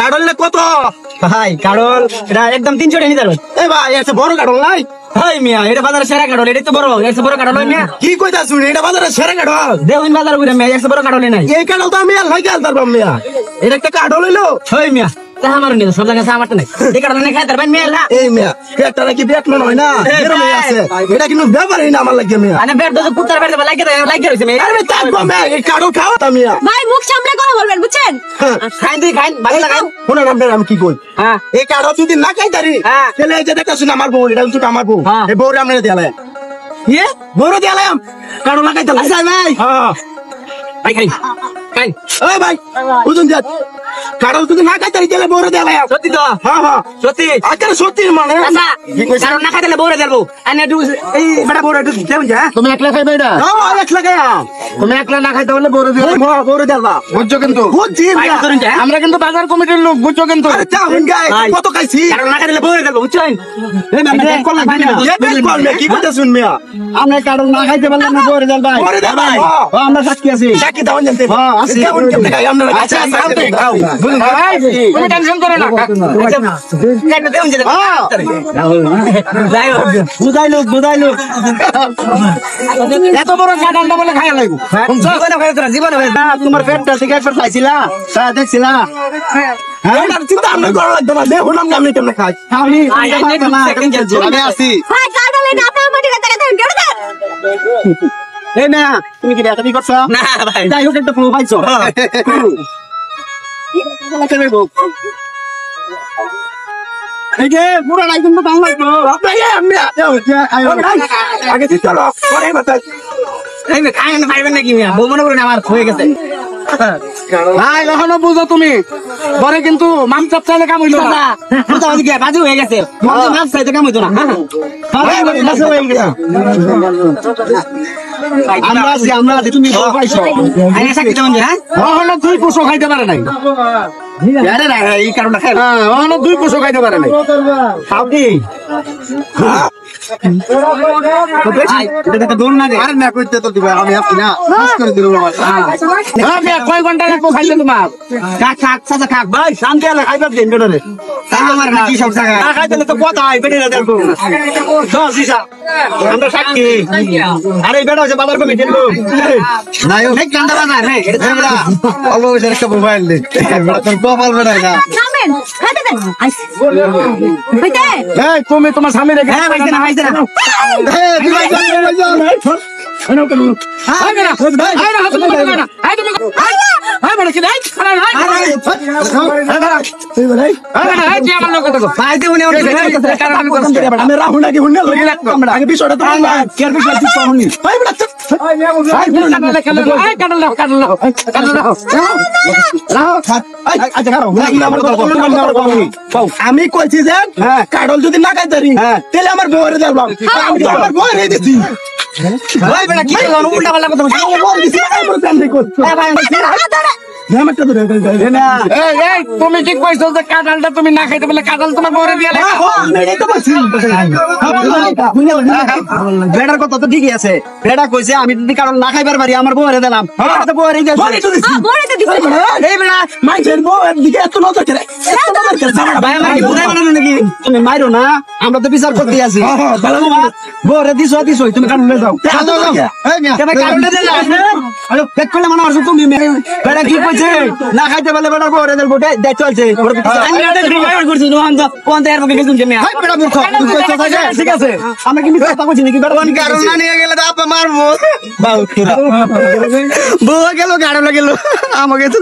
কাড়লে কত ভাই কাড়ল এটা একদম 300 টাকা নিতে পারবেন। এ ভাই এসে বড় কাড়ল নাই ভাই মিয়া এটা বাজারে সেরা কাড়ল, এটা তো বড় এসে বড় কাড়ল মিয়া। কি কইতা শুনি এটা বাজারে সেরা কাড়ল দেখুন বাজার ঘুরে মিয়া এসে বড় কাড়ল নাই। এই কাড়ল তো আমি আর লই গেল তারপর মিয়া এটা একটা কাড়ল হইলো ভাই মিয়া তাহা মারুন নি সব জায়গায় আমারটা নাই, এই কাড়ল নাই খাইতে পারবেন মিয়া। এই মিয়া পেটটা নাকি পেট মনে হয় না এরকম আছে এটা কিন্তু ব্যাপারই না আমার লাগে মিয়া আরে বেড তো কুত্তার বেড লাগে রইছে মিয়া। আরে তাকবো মিয়া এই কাড়ল খাও তা মিয়া ভাই মুখ সামনে কথা বলবেন বুঝছেন? খাইন তুই খাইন ভালো লাগান। শুনুন আপনার আমি কি কই হ্যাঁ এই কাড়ল যদি না খাইতারি হ্যাঁ। তাহলে এই যে দেখতা শুন আমার বউ এটা কিন্তু আমার বউ হ্যাঁ। এই বউরে আমরা দেয়ালে ইয়ে বউরে দেয়ালে কাড়ল না খাইতালে আচ্ছা ভাই হ্যাঁ ভাই খাইন খাইন ওই ভাই বুঝুন যা কাড়ল যদি না খাইতারি তাহলে বউরে দেয়ালে সত্যি তো হ্যাঁ হ্যাঁ সত্যি। আজকে সত্যি মানে আচ্ছা কারণ না খাইতে বড় দেবো আর একটু এই বড় বড় একটু দেবেন যা। তুমি একলা খাইবে এটা? হ্যাঁ এক লাগায়া তুমি একলা না খাইতে বললে বড় দিও। বউরে দেয়ালা বুঝছো কিন্তু বুঝছি ভাইটা ধরুন যা। আমরা কিন্তু বাজার কমিটির লোক, বুঝছো কিন্তু। আরে তা হুন গায় ভাই। কত খাইছি কারণ না খাইতে বড় দেবো বুঝছেন। এই ম্যাম আরে, কল লাগবে না ভাই, এই কল মে কি কথা শুন মিয়া আমরা কারণ না খাইতে পারলে না বড় দেল ভাই। বউরে দেয়ালা ভাই ও, আমরা সাক্ষী আছি। সাকি দাও জানতে হ্যাঁ, আছি। কেমন কেমন খাই আমরা আচ্ছা, আচ্ছা আচ্ছা, খাও ভাই, তুমি টেনশন করো না। আচ্ছা কাইতে দেবেন যা। হ্যাঁ। যাই হোক বুঝাইলো এত বড় কাটানটা বলে খাইয়া লাগবো। জীবনে খাইতে না জীবনে না, তোমার পেটটা থেকে একবার খাইছিলা, তা দেখছিলা। এটা চিন্তা আমরা করা লাগবে না দেখুন আমরা কেমন খাই আমি আমি আছি। ভাই কাটালে না আপনার মাটি কথা কথা কেন দেন? এই না, তুমি কি ব্যাটারি করছো? না ভাই যাই হোক, একটা প্রুফ পাইছো। এই যে পুরো নাই কিন্তু দাম লাগবে। আমি আগে দিতে চলো পরে বাতাস এই খাই না পারবেন নাকি মিয়া বউ মনে করেন আমার হয়ে গেছে। ভাই এখনো বুঝো তুমি, পরে কিন্তু মাম চাপ চাইলে কাম হইলো না। বাজু হয়ে গেছে মাছ চাইতে কাম হইতো না। আমরা আছি, তুমি বউ পাইছো। সাক্ষী দেবেন হ্যাঁ এখনো 2 কোষো খাইতে পারে নাই। আরে না এই কারণটা খাই হ্যাঁ, এখনো 2 কোষো খাইতে পারে নাই। খাও কি দৌড় না আরে না কইতে তো দিবা, আমি আপনি না মিস করে দিল আমার। হ্যাঁ, কয় ঘন্টা লাগবো খাইতে তোমার? খাক খাক সাজা খাক ভাই শান্তি আলে খাইবার দিন বেটারে তা আমার না কি সব জায়গা না খাইতে তো কথা হয় বেটে না দেখো দশ দিশা আমরা সাক্ষী আরে বেটা হচ্ছে বাজার কমিটির লোক নাই এই কান্দা বাজার রে এটা আমরা অল্প বয়সের একটা মোবাইল দে, তোর কপাল বেড়ায় না। নামেন খাইতে দেন হইতে এই তুমি তোমার স্বামী রেখে হ্যাঁ ভাইছে না পাইতে উনি আমি রাহুল নাকি হুন্ডা লগে আগে বিষয়টা তো কেয়ার বিষয় ঠিক পাওনি ভাই বেটা আমি কইছি যে কাডল যদি না খাইতারি তাহলে আমার বউরে দিলাম আমি তো আমার বউরে দিছি ভাই বেটা কি করলো উল্টা পাল্টা কথা বলছিস তুমি ঠিক কইছো যে কাঁঠালটা তুমি না খাইতে বলে কাঁঠাল তোমার বউরে দিয়ে বেটার কথা তো ঠিকই আছে বেটা কইছে আমি যদি কারণ না খাইবার পারি আমার বউরে দিলাম বউরে বড় তো দিছে এই বেটা মাইছের বউয়ের দিকে এত নজর করে ভাই আমার কি বুঝাই বানানো নাকি তুমি মাইরো না আমরা তো বিচার করতে আছি বউরে দিছো তুমি কারণ লয়ে যাও কেবে কারণটা দে যাও আরে পেট করলে মনে হচ্ছে তুমি বেটা কি কইছে না খাইতে বলে বেটার বউরে দেল বটে দেখ চলছে আমি এটা ড্রাইভার করছি নো আন্দা কোন এর পক্ষে গেছুন কেমনে বেটা মূর্খ ঠিক আছে আমরা কি মিথ্যা কথা বলছি নাকি বেটা কারণ না নিয়ে গেলে তো আপা মারবো বউ গেল গাড়ো গেল আমাকে তো